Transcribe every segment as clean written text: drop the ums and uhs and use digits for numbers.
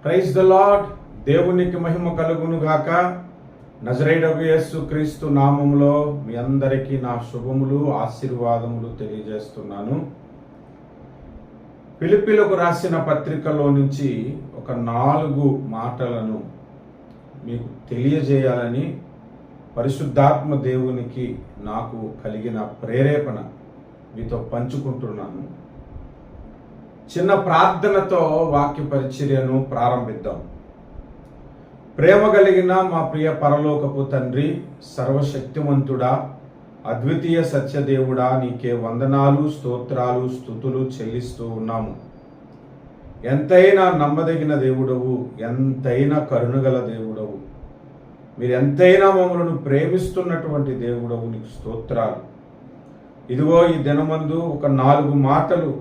Praise the lord. దేవునికి మహిమ కలుగును గాక. నజరేయుడగు యేసు క్రీస్తు నామములో మీ అందరికీ నా శుభములు ఆశీర్వాదములు తెలియజేస్తున్నాను. ఫిలిప్పీలకు రాసిన పత్రికలో నుంచి ఒక 4 మాటలను మీకు తెలియజేయాలని పరిశుద్ధాత్మ దేవునికి నాకు కలిగిన ప్రేరేపణ మీతో పంచుకుంటున్నాను. చిన్న ప్రార్థనతో వాక్య పరిచర్యను ప్రారంభిద్దాం. ప్రేమ కలిగిన మా ప్రియ పరలోకపు తండ్రి, సర్వశక్తివంతుడా, అద్వితీయ సత్యదేవుడా, నీకే వందనాలు, స్తోత్రాలు, స్తుతులు చెల్లిస్తూ ఉన్నాము. ఎంతైనా నమ్మదగిన దేవుడవు, ఎంతైనా కరుణగల దేవుడవు, మీరు ఎంతైనా మమ్మలను ప్రేమిస్తున్నటువంటి దేవుడవు, నీకు స్తోత్రాలు. ఇదిగో ఈ దినమందు ఒక 4 మాటలు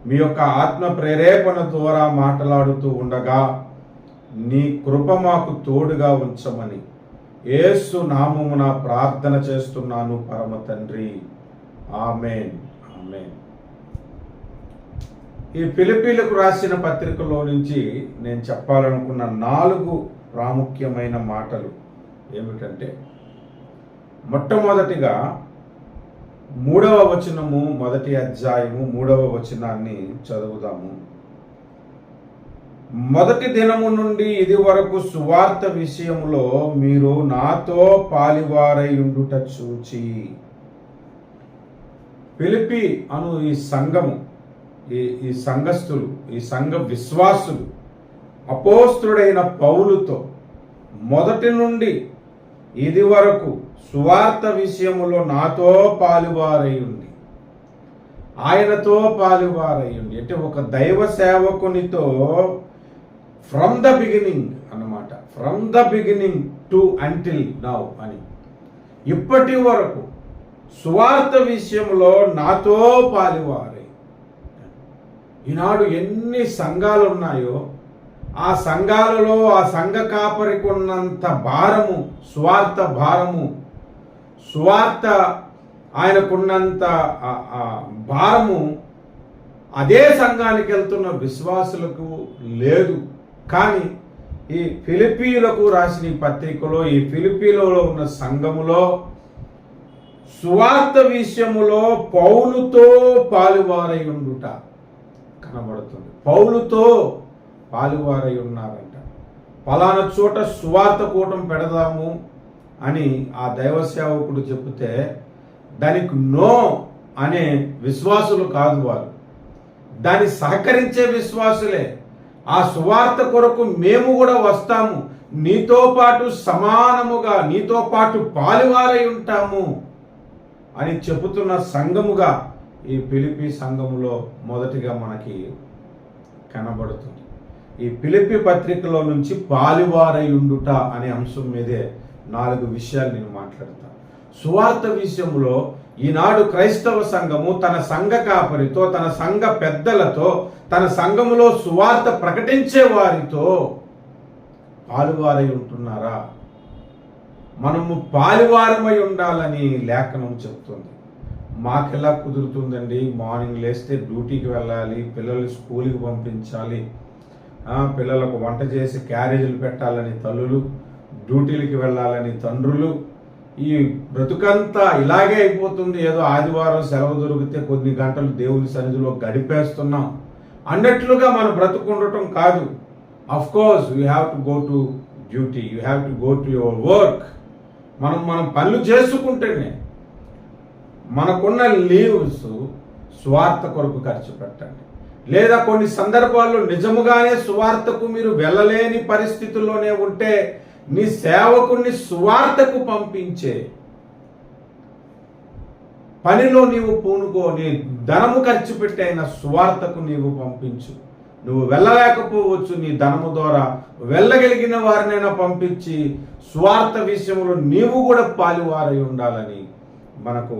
మీ యొక్క ఆత్మ ప్రేరేపణ ద్వారా మాట్లాడుతూ ఉండగా నీ కృప మాకు తోడుగా ఉంచమని యేసు నామమున ప్రార్థన చేస్తున్నాను పరమ తండ్రి. ఆమేన్, ఆమేన్. ఈ ఫిలిప్పీలకు రాసిన పత్రికలో నుంచి నేను చెప్పాలనుకున్న 4 ప్రాముఖ్యమైన మాటలు ఏమిటంటే, మొట్టమొదటిగా 3వ వచనము, మొదటి అధ్యాయము 3వ వచనాన్ని చదువుదాము. మొదటి దినము నుండి ఇది వరకు సువార్త విషయములో మీరు నాతో పాలివారయుండుట చూచి. ఫిలిప్పీ అను ఈ సంఘము, ఈ సంఘస్థులు, ఈ సంఘ విశ్వాసులు అపోస్తుడైన పౌలుతో మొదటి నుండి ఇది వరకు సువార్త విషయములో నాతో పాలువారయుండి, ఆయనతో పాలువారయుండి అంటే ఒక దైవ సేవకునితో ఫ్రమ్ ద బిగినింగ్ అన్నమాట. From the beginning to until now అని, ఇప్పటి వరకు సువార్త విషయంలో నాతో పాలువారై. ఈనాడు ఎన్ని సంఘాలు ఉన్నాయో ఆ సంఘాలలో ఆ సంఘ కాపరికి ఉన్నంత భారము, సువార్త భారము, సువార్త ఆయనకున్నంత భారము అదే సంఘానికి వెళ్తున్న విశ్వాసులకు లేదు. కానీ ఈ ఫిలిప్పీలకు రాసిన ఈ పత్రికలో, ఈ ఫిలిప్పీలో ఉన్న సంఘములో సువార్త విషయములో పౌలుతో పాలువారై ఉండుట కనబడుతుంది. పౌలుతో పాలువారై ఉన్నారంట. పలానా చోట సువార్త కూటం పెడదాము అని ఆ దైవ సేవకుడు చెబితే దానికి నో అనే విశ్వాసులు కాదు వారు, దాన్ని సహకరించే విశ్వాసులే. ఆ సువార్త కొరకు మేము కూడా వస్తాము, నీతో పాటు సమానముగా, నీతో పాటు పాలువారై ఉంటాము అని చెబుతున్న సంఘముగా ఈ ఫిలిప్పీ సంఘములో మొదటిగా మనకి కనబడుతుంది. ఈ ఫిలిప్పీ పత్రికలో నుంచి పాలువారై ఉండుట అనే అంశం మీదే 4 విషయాలు నేను మాట్లాడతాను. సువార్త విషయంలో ఈనాడు క్రైస్తవ సంఘము తన సంఘ కాపరితో, తన సంఘ పెద్దలతో, తన సంఘములో సువార్త ప్రకటించే వారితో పాలువారై ఉంటున్నారా? మనము పాలువారమై ఉండాలని లేఖనం చెప్తుంది. మాకెలా కుదురుతుందండి? మార్నింగ్ లేస్తే డ్యూటీకి వెళ్ళాలి, పిల్లలు స్కూల్కి పంపించాలి, పిల్లలకు వంట చేసి క్యారేజీలు పెట్టాలని తల్లులు, డ్యూటీలకి వెళ్ళాలని తండ్రులు, ఈ బ్రతుకంతా ఇలాగే అయిపోతుంది. ఏదో ఆదివారం సెలవు దొరికితే కొన్ని గంటలు దేవుని సన్నిధిలో గడిపేస్తున్నాం అన్నట్లుగా మన బ్రతుకుండటం కాదు. Of course you have to go to duty, you have to go to your work. మనం పనులు చేసుకుంటేనే మనకున్న లీవ్స్ స్వార్థ కొరకు ఖర్చు పెట్టండి. లేదా కొన్ని సందర్భాల్లో నిజముగానే సువార్తకు మీరు వెళ్ళలేని పరిస్థితుల్లోనే ఉంటే నీ సేవకుని సువార్తకు పంపించే పనిలో నీవు పూనుకో. నీ ధనము ఖర్చు పెట్టైన సువార్తకు నీవు పంపించు. నువ్వు వెళ్ళలేకపోవచ్చు, నీ ధనము ద్వారా వెళ్ళగలిగిన వారినైనా పంపించి సువార్త విషయంలో నీవు కూడా పాలువారై ఉండాలని మనకు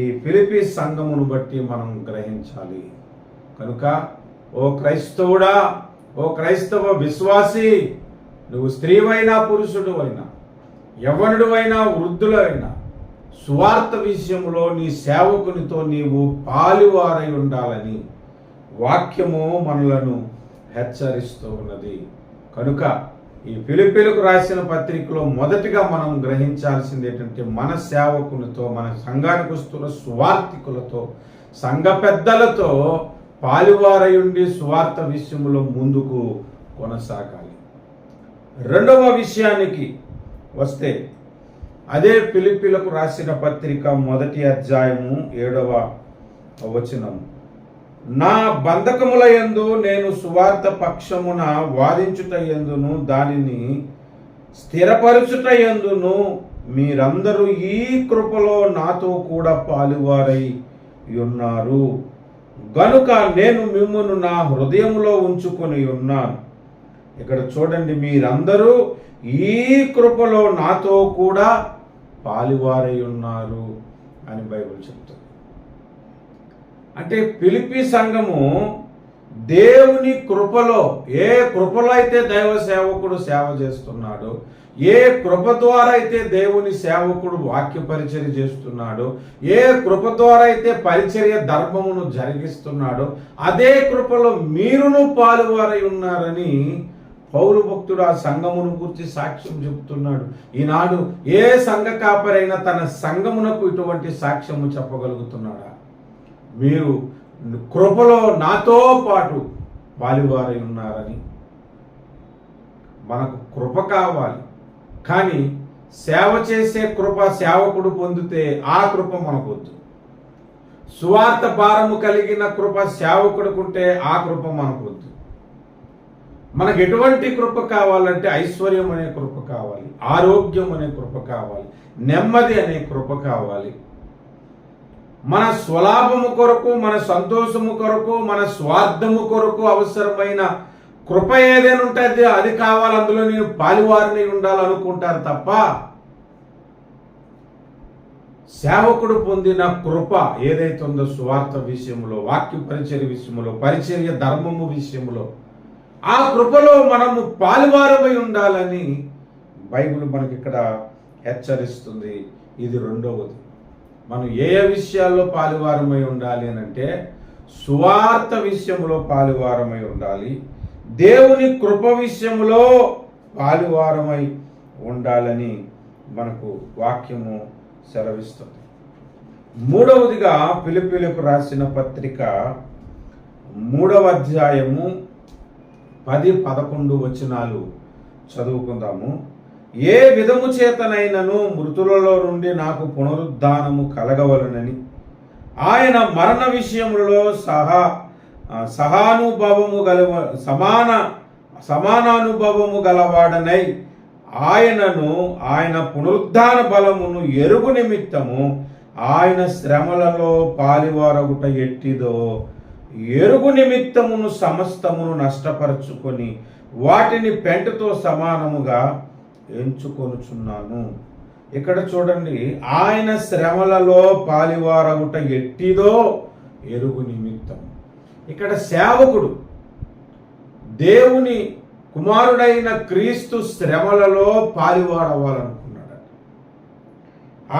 ఈ ఫిలిప్పీ సంఘమును బట్టి మనం గ్రహించాలి. కనుక ఓ క్రైస్తవుడా, ఓ క్రైస్తవ విశ్వాసి, నువ్వు స్త్రీవైనా పురుషుడు అయినా, యవ్వనుడువైనా వృద్ధులైనా, సువార్త విషయంలో నీ సేవకునితో నీవు పాలువారై ఉండాలని వాక్యము మనలను హెచ్చరిస్తూ ఉన్నది. కనుక ఈ ఫిలిప్పీలకు రాసిన పత్రికలో మొదటిగా మనం గ్రహించాల్సింది ఏంటంటే మన సేవకునితో, మన సంఘానికి వస్తున్న సువార్థికులతో, సంఘ పెద్దలతో పాలువారయుండి సువార్త విషయంలో ముందుకు కొనసాగాలి. రెండవ విషయానికి వస్తే అదే ఫిలిప్పీలకు రాసిన పత్రిక 1వ అధ్యాయము 7వ వచనం. నా బంధకముల యందు నేను సువార్త పక్షమున వాదించుట యందును దానిని స్థిరపరచుట యందును మీరందరూ ఈ కృపలో నాతో కూడా పాలువారై ఉన్నారు గనుక నేను మిమ్మును నా హృదయములో ఉంచుకొని ఉన్నాను. ఇక్కడ చూడండి, మీరందరూ ఈ కృపలో నాతో కూడా పాలువారై ఉన్నారు అని బైబిల్ చెప్తుంది. అంటే ఫిలిప్పీ సంఘము దేవుని కృపలో, ఏ కృపలో అయితే దైవ సేవకుడు సేవ చేస్తున్నాడో, ఏ కృప ద్వారా అయితే దేవుని సేవకుడు వాక్య పరిచర్య చేస్తున్నాడో, ఏ కృప ద్వారా అయితే పరిచర్య ధర్మమును జరిగిస్తున్నాడో, అదే కృపలో మీరును పాలువారై ఉన్నారని పౌలు భక్తుడు ఆ సంఘమును గురించి సాక్ష్యం చెప్తున్నాడు. ఈనాడు ఏ సంఘ కాపరైనా తన సంఘమునకు ఇటువంటి సాక్ష్యము చెప్పగలుగుతున్నాడా? మీరు కృపలో నాతో పాటు పాలువారై ఉన్నారని. మనకు కృప కావాలి, కానీ సేవ చేసే కృప సేవకుడు పొందితే ఆ కృప మనకొద్దు. సువార్త భారము కలిగిన కృప సేవకుడుకుంటే ఆ కృప మనకొద్దు. మనకు ఎటువంటి కృప కావాలంటే ఐశ్వర్యం అనే కృప కావాలి, ఆరోగ్యం అనే కృప కావాలి, నెమ్మది అనే కృప కావాలి. మన స్వలాభము కొరకు, మన సంతోషము కొరకు, మన స్వార్థము కొరకు అవసరమైన కృప ఏదైనా ఉంటుంది అది కావాలి, అందులో నేను పాలువారిని ఉండాలనుకుంటారు తప్ప సేవకుడు పొందిన కృప ఏదైతే ఉందో సువార్త విషయంలో, వాక్య పరిచర్య విషయంలో, పరిచర్య ధర్మము విషయంలో, ఆ కృపలో మనము పాలువారమై ఉండాలని బైబిల్ మనకి ఇక్కడ హెచ్చరిస్తుంది. ఇది రెండవది. మనం ఏ విషయాల్లో పాలువారమై ఉండాలి అని అంటే సువార్త విషయంలో పాలువారమై ఉండాలి, దేవుని కృప విషయంలో పాలువారమై ఉండాలని మనకు వాక్యము సెలవిస్తుంది. మూడవదిగా ఫిలిప్పీలకు రాసిన పత్రిక 3వ అధ్యాయము 10-11 వచనాలు చదువుకుందాము. ఏ విధము చేతనైనను మృతులలో నుండి నాకు పునరుద్ధానము కలగవలనని ఆయన మరణ విషయములలో సమానానుభవము గలవాడనై ఆయన పునరుద్ధాన బలమును ఎరుగు నిమిత్తము ఆయన శ్రమలలో పాలివారగుట ఎట్టిదో ఎరుగు నిమిత్తమును సమస్తమును నష్టపరచుకొని వాటిని పెంటతో సమానముగా ఎంచుకొనుచున్నాను. ఇక్కడ చూడండి, ఆయన శ్రమలలో పాలివారగుట ఎట్టిదో ఎరుగు నిమిత్తం. ఇక్కడ సేవకుడు దేవుని కుమారుడైన క్రీస్తు శ్రమలలో పాలివాడవ్వాలనుకున్నాడు.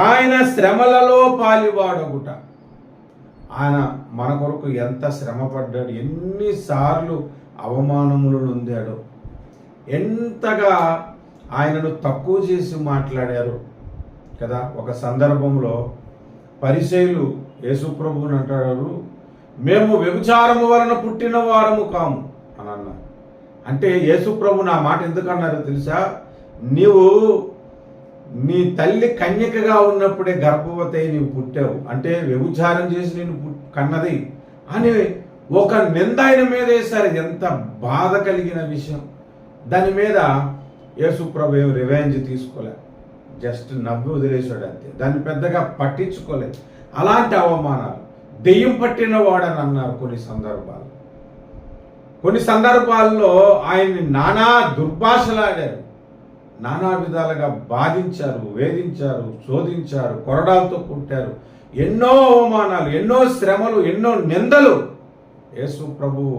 ఆయన శ్రమలలో పాలివాడగుట, ఆయన మన కొరకు ఎంత శ్రమ పడ్డాడు, ఎన్నిసార్లు అవమానములు నొందాడు, ఎంతగా ఆయనను తక్కువ చేసి మాట్లాడారు కదా. ఒక సందర్భంలో పరిసయ్యులు యేసుప్రభుని అంటారు, మేము వ్యభిచారము వలన పుట్టిన వారము కాము అని అన్నారు. అంటే యేసుప్రభు నా మాట ఎందుకు అన్నారు తెలుసా? నీ తల్లి కన్యకగా ఉన్నప్పుడే గర్భవతి అయి నీవు పుట్టావు, అంటే వ్యభిచారం చేసి నేను కన్నది అని ఒక నింద ఆయన మీద వేశారు. ఎంత బాధ కలిగిన విషయం. దాని మీద యేసుప్రభు ఏం రివెంజ్ తీసుకోలేదు, జస్ట్ నవ్వి వదిలేశాడు అంతే. దాన్ని పెద్దగా పట్టించుకోలేదు. అలాంటి అవమానాలు దెయ్యం పట్టిన వాడని అన్నారు కొన్ని సందర్భాల్లో ఆయన్ని నానా దుర్భాషలాడారు, నానా విధాలుగా బాధించారు, వేధించారు, శోధించారు, కొరడాలతో కొట్టారు. ఎన్నో అవమానాలు, ఎన్నో శ్రమలు, ఎన్నో నిందలు యేసు ప్రభువు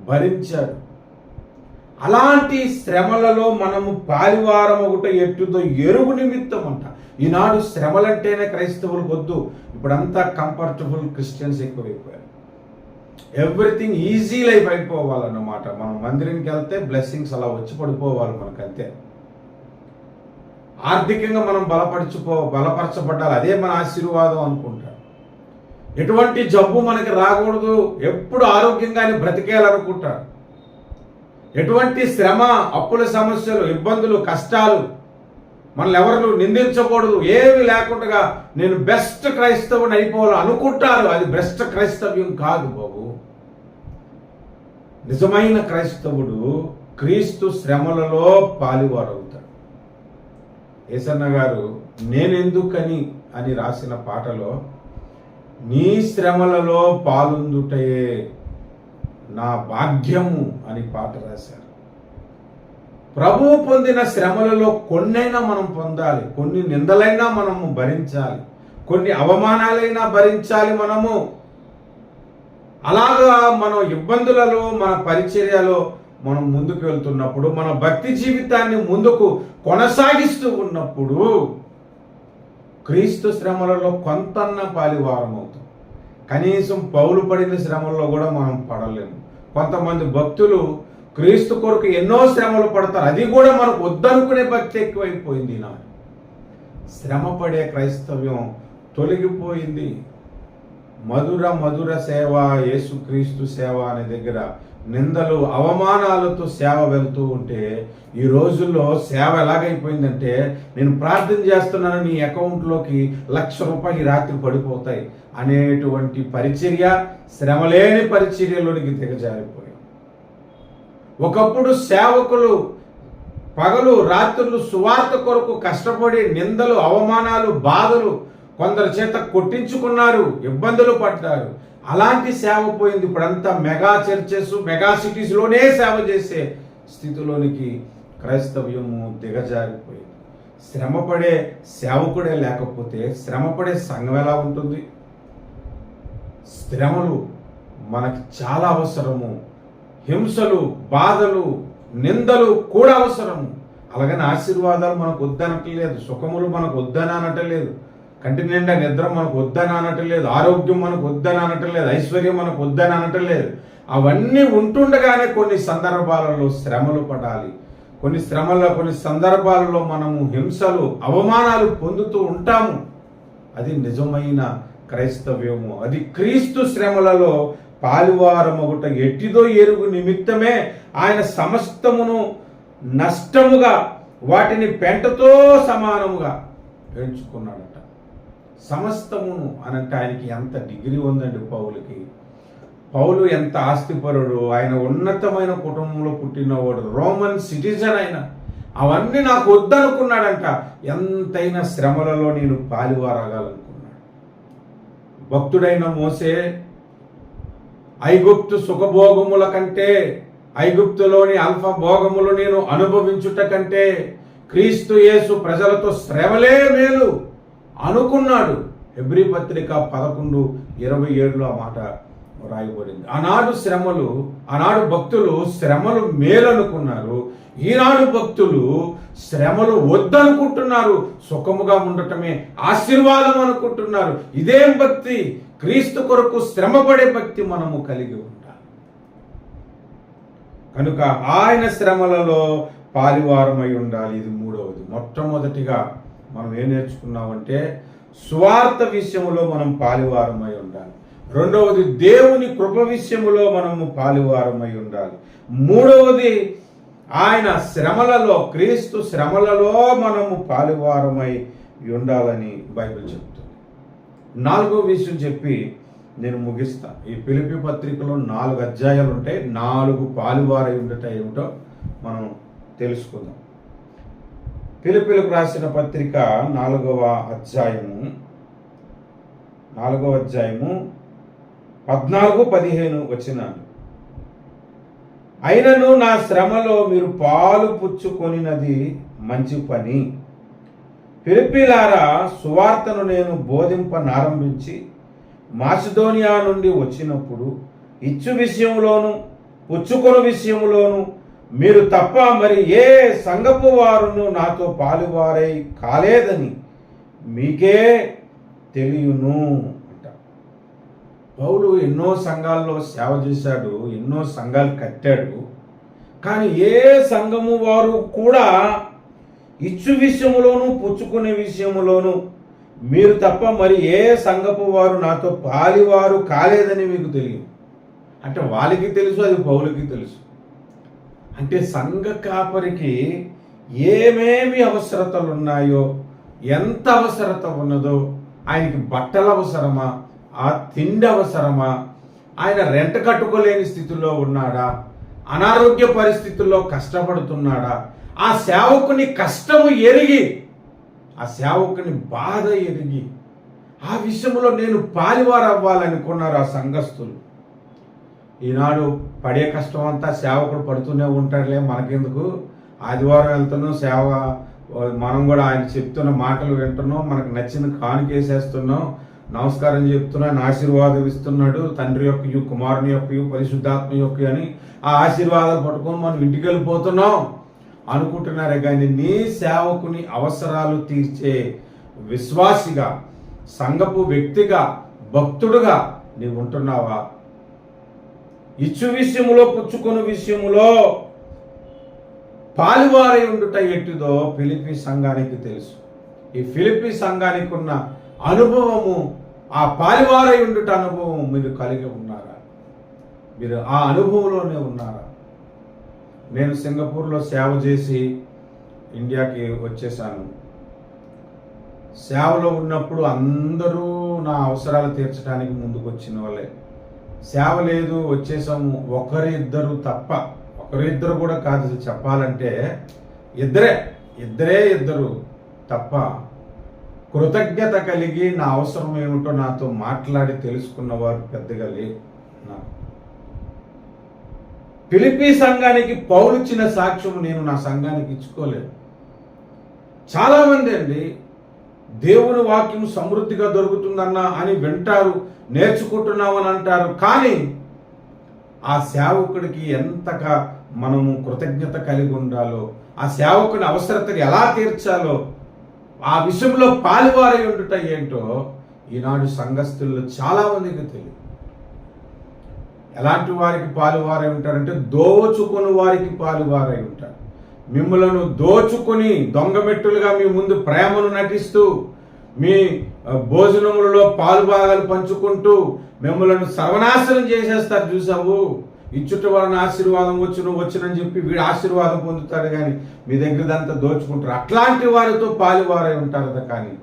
భరించాడు. అలాంటి శ్రమలలో మనము పాలివారం ఒకట ఎట్టుదో ఎరుగు నిమిత్తం అంట. ఈనాడు శ్రమలంటేనే క్రైస్తవులు వద్దు, ఇప్పుడంతా కంఫర్టబుల్ క్రిస్టియన్స్ ఎక్కువైపోయారు. ఎవ్రీథింగ్ ఈజీ లైఫ్ అయిపోవాలన్నమాట. మనం మందిరానికి వెళ్తే బ్లెస్సింగ్స్ అలా వచ్చి పడిపోవాలి మనకంతే. ఆర్థికంగా మనం బలపరచబడ్డాలి, అదే మన ఆశీర్వాదం అనుకుంటారు. ఎటువంటి జబ్బు మనకి రాకూడదు, ఎప్పుడు ఆరోగ్యంగానే బ్రతికేయాలనుకుంటారు. ఎటువంటి శ్రమ, అప్పుల సమస్యలు, ఇబ్బందులు, కష్టాలు మనల్ని ఎవరు నిందించకూడదు, ఏమి లేకుండా నేను బెస్ట్ క్రైస్తవుని అయిపోవాలి అనుకుంటారు. అది బెస్ట్ క్రైస్తవ్యం కాదు బాబు. నిజమైన క్రైస్తవుడు క్రీస్తు శ్రమలలో పాలువారవుతాడు. యేసన్న గారు నేనెందుకని అని రాసిన పాటలో నీ శ్రమలలో పాలుందుటయే నా భాగ్యము అని పాట రాశారు. ప్రభువు పొందిన శ్రమలలో కొన్నైనా మనం పొందాలి, కొన్ని నిందలైనా మనము భరించాలి, కొన్ని అవమానాలైనా భరించాలి. మనము అలాగా మనం ఇబ్బందులలో మన పరిచర్యలో మనం ముందుకు వెళ్తున్నప్పుడు, మన భక్తి జీవితాన్ని ముందుకు కొనసాగిస్తూ ఉన్నప్పుడు క్రీస్తు శ్రమలలో కొంతన్న పాలివారం అవుతాం. కనీసం పౌలు పడిన శ్రమల్లో కూడా మనం పడలేము. కొంతమంది భక్తులు క్రీస్తు కొరకు ఎన్నో శ్రమలు పడతారు, అది కూడా మనకు వద్దనుకునే భక్తి ఎక్కువైపోయింది. నాడు శ్రమ పడే క్రైస్తవ్యం తొలగిపోయింది. మధుర సేవ, యేసుక్రీస్తు సేవ అనే దగ్గర నిందలు అవమానాలతో సేవ వెళ్తూ ఉంటే, ఈ రోజుల్లో సేవ ఎలాగైపోయిందంటే, నేను ప్రార్థన చేస్తున్నాను నీ అకౌంట్లోకి ₹1,00,000 రాత్రి పడిపోతాయి అనేటువంటి పరిచర్య, శ్రమలేని పరిచర్యలోనికి దిగజారిపోయాయి. ఒకప్పుడు సేవకులు పగలు రాత్రులు సువార్త కొరకు కష్టపడి నిందలు, అవమానాలు, బాధలు కొందరు చేత కొట్టించుకున్నారు, ఇబ్బందులు పడ్డారు. అలాంటి సేవ పోయింది. ఇప్పుడంతా మెగా చర్చెస్, మెగా సిటీస్లోనే సేవ చేసే స్థితిలోనికి క్రైస్తవ్యము దిగజారిపోయింది. శ్రమపడే సేవకుడే లేకపోతే శ్రమపడే సంఘం ఎలా ఉంటుంది? శ్రమలు మనకి చాలా అవసరము. హింసలు, బాధలు, నిందలు కూడా అవసరము. అలాగని ఆశీర్వాదాలు మనకు వద్దనట్లేదు, సుఖములు మనకు వద్దని అనటలేదు, కంటి నిండా నిద్ర మనకు వద్దని అనటలేదు, ఆరోగ్యం మనకు వద్దని అనటలేదు, ఐశ్వర్యం మనకు వద్దని అనటలేదు. అవన్నీ ఉంటుండగానే కొన్ని సందర్భాలలో శ్రమలు పడాలి. కొన్ని సందర్భాలలో మనము హింసలు, అవమానాలు పొందుతూ ఉంటాము. అది నిజమైన క్రైస్తవ్యము. అది క్రీస్తు శ్రమలలో పాలువారమొకట ఎట్టిదో ఎరుగు నిమిత్తమే ఆయన సమస్తమును నష్టముగా వాటిని పెంటతో సమానముగా ఎంచుకున్నాడట. సమస్తమును అనంటే ఆయనకి ఎంత డిగ్రీ ఉందండి పౌలుకి. పౌలు ఎంత ఆస్తిపరుడు, ఆయన ఉన్నతమైన కుటుంబంలో పుట్టినవాడు, రోమన్ సిటిజన్ అయిన. అవన్నీ నాకు వద్దనుకున్నాడంట. ఎంతైనా శ్రమలలో నేను పాలువారగాలనుకున్నాడు. భక్తుడైన మోసే ఐగుప్తు సుఖభోగముల కంటే, ఐగుప్తులోని అల్ప భోగములు నేను అనుభవించుట కంటే క్రీస్తు యేసు ప్రజలతో శ్రమలే మేలు అనుకున్నాడు. హెబ్రీ పత్రిక 11:27 ఆ మాట రాయబడింది. ఆనాడు భక్తులు శ్రమలు మేలు అనుకున్నారు. ఈనాడు భక్తులు శ్రమలు వద్దనుకుంటున్నారు. సుఖముగా ఉండటమే ఆశీర్వాదం అనుకుంటున్నారు. ఇదేం భక్తి? క్రీస్తు కొరకు శ్రమపడే భక్తి మనము కలిగి ఉండాలి. కనుక ఆయన శ్రమలలో పాలివారమై ఉండాలి. ఇది మూడవది. మొట్టమొదటిగా మనం ఏం నేర్చుకున్నామంటే స్వార్థ విషయములో మనం పాలివారమై ఉండాలి. రెండవది దేవుని కృప విషయములో మనము పాలివారమై ఉండాలి. మూడవది ఆయన శ్రమలలో, క్రీస్తు శ్రమలలో మనము పాలివారమై ఉండాలని బైబిల్ చెప్తుంది. నాలుగో విషయం చెప్పి నేను ముగిస్తా. ఈ ఫిలిప్పీ పత్రికలో 4 అధ్యాయాలు ఉంటాయి. 4 పాలువారై ఉండట ఏమిటో మనం తెలుసుకుందాం. ఫిలిప్పీలకు రాసిన పత్రిక 4వ అధ్యాయము 14-15 వచనాలు. అయినను నా శ్రమలో మీరు పాలు పుచ్చుకొనినది మంచి పని. ఫిలిప్పీలారా, సువార్తను నేను బోధింపనారంభించి మాసిదోనియా నుండి వచ్చినప్పుడు ఇచ్చు విషయంలోను పుచ్చుకొను విషయంలోను మీరు తప్ప మరి ఏ సంఘపు వారును నాతో పాలువారై కాలేదని మీకే తెలియను అంట. పౌలు ఎన్నో సంఘాల్లో సేవ చేశాడు, ఎన్నో సంఘాలు కట్టాడు. కానీ ఏ సంఘము వారు కూడా ఇచ్చు విషయములోను పుచ్చుకునే విషయములోను మీరు తప్ప మరి ఏ సంఘపు వారు నాతో పాలివారు కాలేదని మీకు తెలియదు. అంటే వాళ్ళకి తెలుసు, అది పౌలుకి తెలుసు. అంటే సంఘ కాపరికి ఏమేమి అవసరతలు ఉన్నాయో, ఎంత అవసరత ఉన్నదో, ఆయనకి బట్టలు అవసరమా, ఆ తిండి అవసరమా, ఆయన రెంట కట్టుకోలేని స్థితిలో ఉన్నాడా, అనారోగ్య పరిస్థితుల్లో కష్టపడుతున్నాడా, ఆ సేవకుని కష్టము ఎరిగి, ఆ సేవకుని బాధ ఎరిగి ఆ విషయంలో నేను పాలివారు అవ్వాలనుకున్నారు ఆ సంఘస్థులు. ఈనాడు పడే కష్టం అంతా సేవకుడు పడుతూనే ఉంటాడులే, మనకెందుకు, ఆదివారం వెళ్తున్నాం సేవ, మనం కూడా ఆయన చెప్తున్న మాటలు వింటున్నాం, మనకు నచ్చిన కానుకేసేస్తున్నాం, నమస్కారం చెప్తున్నాను, ఆశీర్వాదం ఇస్తున్నాడు, తండ్రి యొక్క కుమారుని యొక్క పరిశుద్ధాత్మ యొక్క అని ఆ ఆశీర్వాదాలు పట్టుకొని మనం ఇంటికి వెళ్ళిపోతున్నాం అనుకుంటున్నారే కానీ నీ సేవకుని అవసరాలు తీర్చే విశ్వాసిగా, సంఘపు వ్యక్తిగా, భక్తుడుగా నీవు ఉంటున్నావా? ఇచ్చు విషయములో పుచ్చుకుని విషయములో పాలువారై ఉండుట ఎట్టిదో ఫిలిప్పీ సంఘానికి తెలుసు. ఈ ఫిలిప్పీ సంఘానికి ఉన్న అనుభవము, ఆ పాలువారై ఉండుట అనుభవం మీరు కలిగి ఉన్నారా? మీరు ఆ అనుభవంలోనే ఉన్నారా? నేను సింగపూర్లో సేవ చేసి ఇండియాకి వచ్చేసాను. సేవలో ఉన్నప్పుడు అందరూ నా అవసరాలు తీర్చడానికి ముందుకు వచ్చిన వాళ్ళే. సేవ లేదు వచ్చేసాము, ఒకరిద్దరు తప్ప, ఒకరిద్దరు కూడా కాదు చెప్పాలంటే ఇద్దరు తప్ప కృతజ్ఞత కలిగి నా అవసరం ఏమిటో నాతో మాట్లాడి తెలుసుకున్నవారు పెద్దగా లేరు. నాకు ఫిలిప్పీ సంఘానికి పౌలు ఇచ్చిన సాక్ష్యం నేను నా సంఘానికి ఇచ్చుకోలేదు. చాలామంది అండి దేవుని వాక్యం సమృద్ధిగా దొరుకుతుందన్నా అని వింటారు, నేర్చుకుంటున్నామని అంటారు, కానీ ఆ సేవకుడికి ఎంతగా మనము కృతజ్ఞత కలిగి ఉండాలో, ఆ సేవకుని అవసరతను ఎలా తీర్చాలో, ఆ విషయంలో పాలువారై ఉండుట ఏంటో ఈనాడు సంఘస్థుల్లో చాలామందికి తెలియదు. ఎలాంటి వారికి పాలువారై ఉంటారంటే దోచుకొని వారికి పాలువారై ఉంటారు. మిమ్మలను దోచుకొని దొంగమెట్టులుగా మీ ముందు ప్రేమను నటిస్తూ, మీ భోజనములలో పాలుభాగాలు పంచుకుంటూ మిమ్మలను సర్వనాశనం చేసేస్తారు. చూసావు, ఇచ్చుట వలన ఆశీర్వాదం వచ్చునని చెప్పి వీడు ఆశీర్వాదం పొందుతాడు, కానీ మీ దగ్గరదంతా దోచుకుంటారు. అట్లాంటి వారితో పాలువారై ఉంటారు. కానీ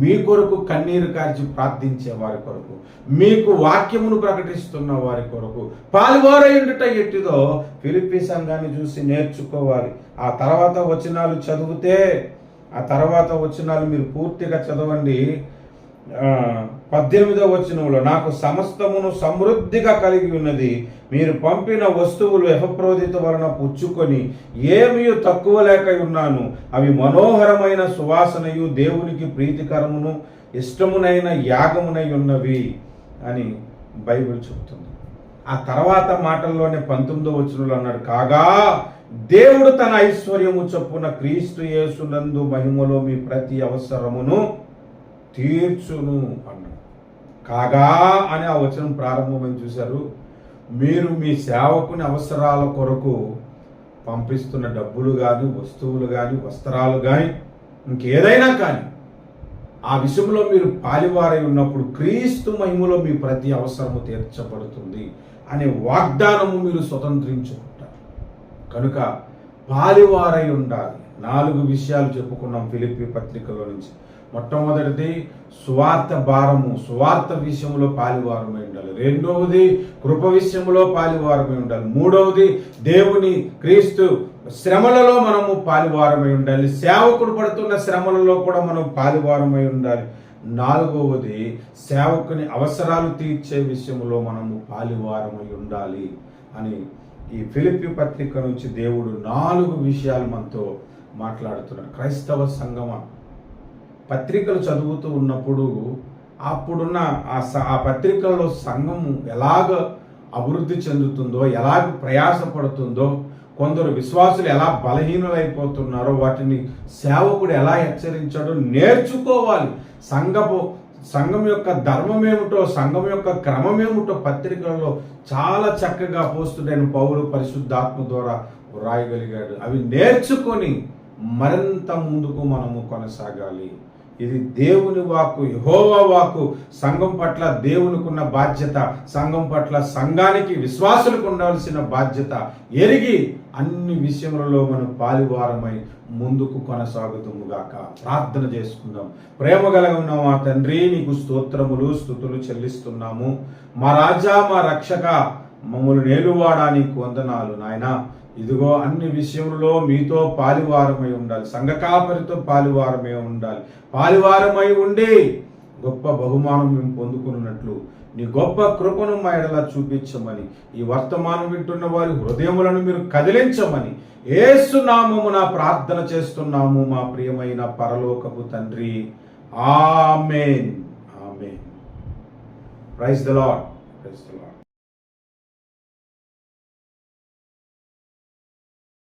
మీ కొరకు కన్నీరు కార్చి ప్రార్థించే వారి కొరకు, మీకు వాక్యమును ప్రకటిస్తున్న వారి కొరకు పాలువారై ఉండుట ఎట్టిదో ఫిలిప్పీ సంఘాన్ని చూసి నేర్చుకోవాలి. ఆ తర్వాత వచనాలు చదివితే, ఆ తర్వాత వచనాలు మీరు పూర్తిగా చదవండి. 18వ వచనంలో నాకు సమస్తమును సమృద్ధిగా కలిగి ఉన్నది, మీరు పంపిన వస్తువులు ఎఫప్రోదిత వలన పుచ్చుకొని ఏమీ తక్కువ లేక ఉన్నాను, అవి మనోహరమైన సువాసనయు దేవునికి ప్రీతికరమును ఇష్టమునైన యాగమునై ఉన్నవి అని బైబిల్ చెబుతుంది. ఆ తర్వాత మాటల్లోనే 19వ వచనంలో అన్నాడు, కాగా దేవుడు తన ఐశ్వర్యము చొప్పున క్రీస్తు యేసునందు మహిమలో మీ ప్రతి అవసరమును తీర్చును అన్నాడు. కాగా అని ఆ వచనం ప్రారంభమని చూశారు. మీరు మీ సేవకుని అవసరాల కొరకు పంపిస్తున్న డబ్బులు కానీ, వస్తువులు కానీ, వస్త్రాలు కానీ, ఇంకేదైనా కానీ ఆ విషయంలో మీరు పాలివారై ఉన్నప్పుడు క్రీస్తు మహిమలో మీ ప్రతి అవసరము తీర్చబడుతుంది అనే వాగ్దానము మీరు స్వతంత్రించుకుంటారు. కనుక పాలివారై ఉండాలి. 4 విషయాలు చెప్పుకున్నాం ఫిలిప్పీ పత్రికలో నుంచి. మొట్టమొదటిది సువార్త భారము, సువార్త విషయంలో పాలివారమై ఉండాలి. రెండవది కృప విషయంలో పాలివారమై ఉండాలి. మూడవది దేవుని క్రీస్తు శ్రమలలో మనము పాలివారమై ఉండాలి. సేవకుడు పడుతున్న శ్రమలలో కూడా మనం పాలివారమై ఉండాలి. 4వది సేవకుని అవసరాలు తీర్చే విషయంలో మనము పాలివారమై ఉండాలి అని ఈ ఫిలిప్పీ పత్రిక నుంచి దేవుడు 4 విషయాలు మనతో మాట్లాడుతున్నాడు. క్రైస్తవ సంఘమ పత్రికలు చదువుతూ ఉన్నప్పుడు అప్పుడున్న ఆ పత్రికల్లో సంఘం ఎలాగ అభివృద్ధి చెందుతుందో, ఎలాగ ప్రయాసపడుతుందో, కొందరు విశ్వాసులు ఎలా బలహీనులైపోతున్నారో వాటిని సేవకుడు ఎలా హెచ్చరించాడో నేర్చుకోవాలి. సంఘం యొక్క ధర్మం ఏమిటో, సంఘం యొక్క క్రమం ఏమిటో పత్రికలలో చాలా చక్కగా అపోస్తుడైన పౌలు పరిశుద్ధాత్మ ద్వారా వ్రాయగలిగాడు. అవి నేర్చుకొని మరింత ముందుకు మనము కొనసాగాలి. ఇది దేవుని వాక్కు, యెహోవా వాక్కు. సంఘం పట్ల దేవునికి ఉన్న బాధ్యత, సంఘం పట్ల సంఘానికి విశ్వాసులకు ఉండవలసిన బాధ్యత ఎరిగి అన్ని విషయములలో మనం పాలువారమై ముందుకు కొనసాగుతుముగాక. ప్రార్థన చేసుకుందాం. ప్రేమ కలిగిన మా తండ్రి, నీకు స్తోత్రములు స్తుతులు చెల్లిస్తున్నాము. మా రాజా, మా రక్షక, మమ్మల్ని నేలువాడా నీకు వందనాలు నాయనా. ఇదిగో అన్ని విషయంలో మీతో పాలువారమై ఉండాలి, సంఘ కాపరితో పాలువారమై ఉండాలి. పాలువారమై ఉండి గొప్ప బహుమానం మేము పొందుకున్నట్లు నీ గొప్ప కృపను మా ఎడల చూపించమని, ఈ వర్తమానం వింటున్న వారి హృదయములను మీరు కదిలించమని యేసు నామమున ప్రార్థన చేస్తున్నాము మా ప్రియమైన పరలోకపు తండ్రి. ఆమేన్. ఆమేన్. Praise the lord. Praise the lord.